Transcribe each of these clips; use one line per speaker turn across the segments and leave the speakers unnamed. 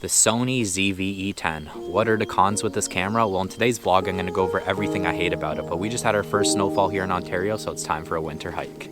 The Sony ZV-E10. What are the cons with this camera? Well, in today's vlog, I'm going to go over everything I hate about it, but we just had our first snowfall here in Ontario, so it's time for a winter hike.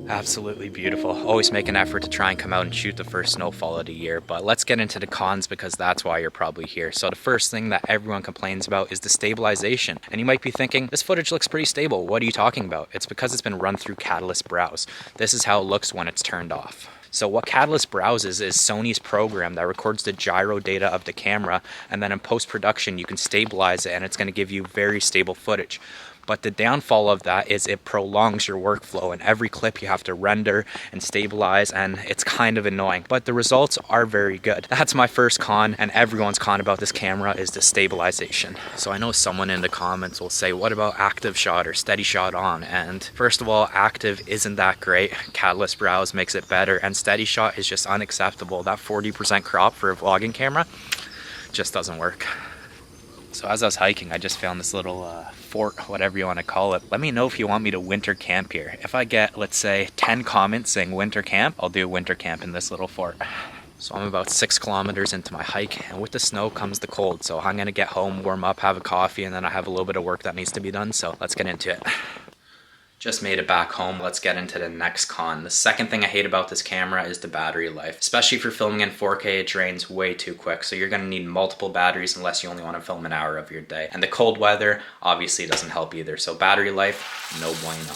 Absolutely beautiful. Always make an effort to try and come out and shoot the first snowfall of the year, but let's get into the cons because that's why you're probably here. So the first thing that everyone complains about is the stabilization. And you might be thinking, this footage looks pretty stable. What are you talking about? It's because it's been run through Catalyst Browse. This is how it looks when it's turned off. So what Catalyst browses is Sony's program that records the gyro data of the camera, and then in post-production you can stabilize it and it's going to give you very stable footage. But the downfall of that is it prolongs your workflow, and every clip you have to render and stabilize, and it's kind of annoying. But the results are very good. That's my first con, and everyone's con about this camera is the stabilization. So I know someone in the comments will say, what about active shot or steady shot on? And first of all, active isn't that great. Catalyst Browse makes it better, and steady shot is just unacceptable. That 40% crop for a vlogging camera just doesn't work. So as I was hiking, I just found this little fort, whatever you want to call it. Let me know if you want me to winter camp here. If I get, let's say, 10 comments saying winter camp, I'll do winter camp in this little fort. So I'm about 6 kilometers into my hike, and with the snow comes the cold. So I'm going to get home, warm up, have a coffee, and then I have a little bit of work that needs to be done. So let's get into it. Just made it back home. Let's get into the next con. The second thing I hate about this camera is the battery life. Especially if you're filming in 4K, it drains way too quick. So you're gonna need multiple batteries unless you only wanna film an hour of your day. And the cold weather obviously doesn't help either. So battery life, no bueno.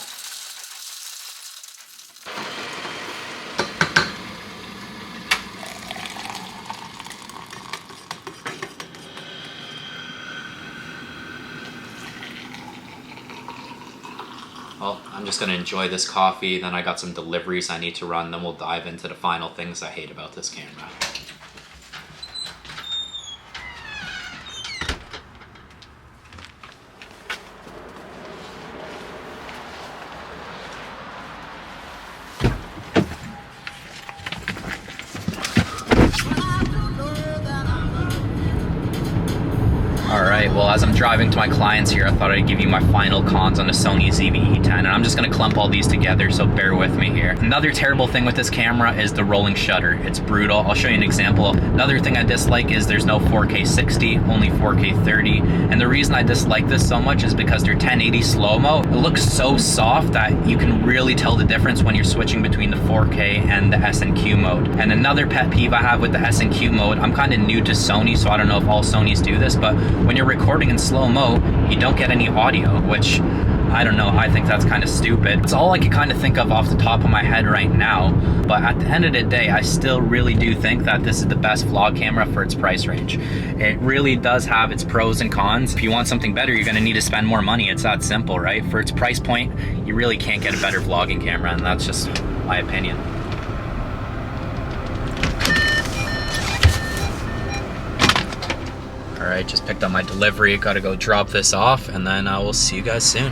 Well, I'm just going to enjoy this coffee, then I got some deliveries I need to run, then we'll dive into the final things I hate about this camera. Alright, well, as I'm driving to my clients here, I thought I'd give you my final cons on the Sony ZV-E10, and I'm just going to clump all these together, so bear with me here. Another terrible thing with this camera is the rolling shutter. It's brutal. I'll show you an example. Another thing I dislike is there's no 4K 60, only 4K 30, and the reason I dislike this so much is because they're 1080 slow-mo. It looks so soft that you can really tell the difference when you're switching between the 4K and the S&Q mode. And another pet peeve I have with the S&Q mode, I'm kind of new to Sony, so I don't know if all Sonys do this, but when you're recording in slow-mo, you don't get any audio, which, I don't know, I think that's kind of stupid. It's all I can kind of think of off the top of my head right now, but at the end of the day, I still really do think that this is the best vlog camera for its price range. It really does have its pros and cons. If you want something better, you're gonna need to spend more money. It's that simple, right? For its price point, you really can't get a better vlogging camera, and that's just my opinion. Alright, just picked up my delivery, gotta go drop this off, and then I will see you guys soon.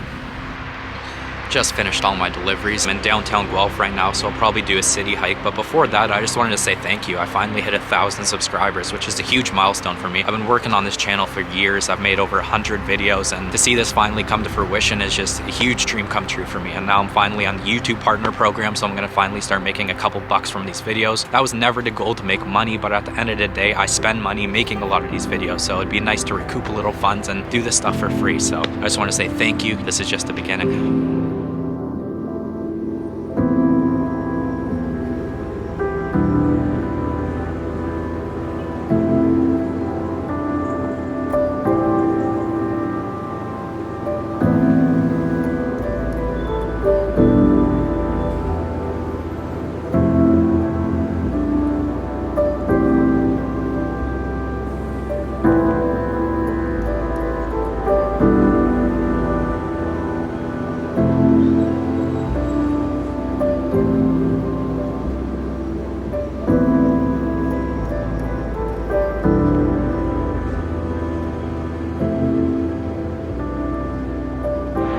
Just finished all my deliveries. I'm in downtown Guelph right now, so I'll probably do a city hike, but before that, I just wanted to say thank you. I finally hit 1,000 subscribers, which is a huge milestone for me. I've been working on this channel for years. I've made over 100 videos, and to see this finally come to fruition is just a huge dream come true for me. And now I'm finally on the YouTube partner program, so I'm gonna finally start making a couple bucks from these videos. That was never the goal to make money, but at the end of the day, I spend money making a lot of these videos, so it'd be nice to recoup a little funds and do this stuff for free. So I just want to say thank you. This is just the beginning.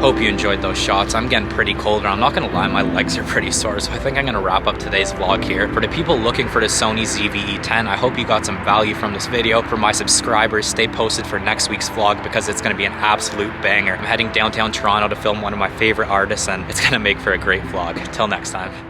Hope you enjoyed those shots. I'm getting pretty cold and I'm not gonna lie, my legs are pretty sore, so I think I'm gonna wrap up today's vlog here. For the people looking for the Sony ZV-E10, I hope you got some value from this video. For my subscribers, stay posted for next week's vlog because it's gonna be an absolute banger. I'm heading downtown Toronto to film one of my favorite artists and it's gonna make for a great vlog. Till next time.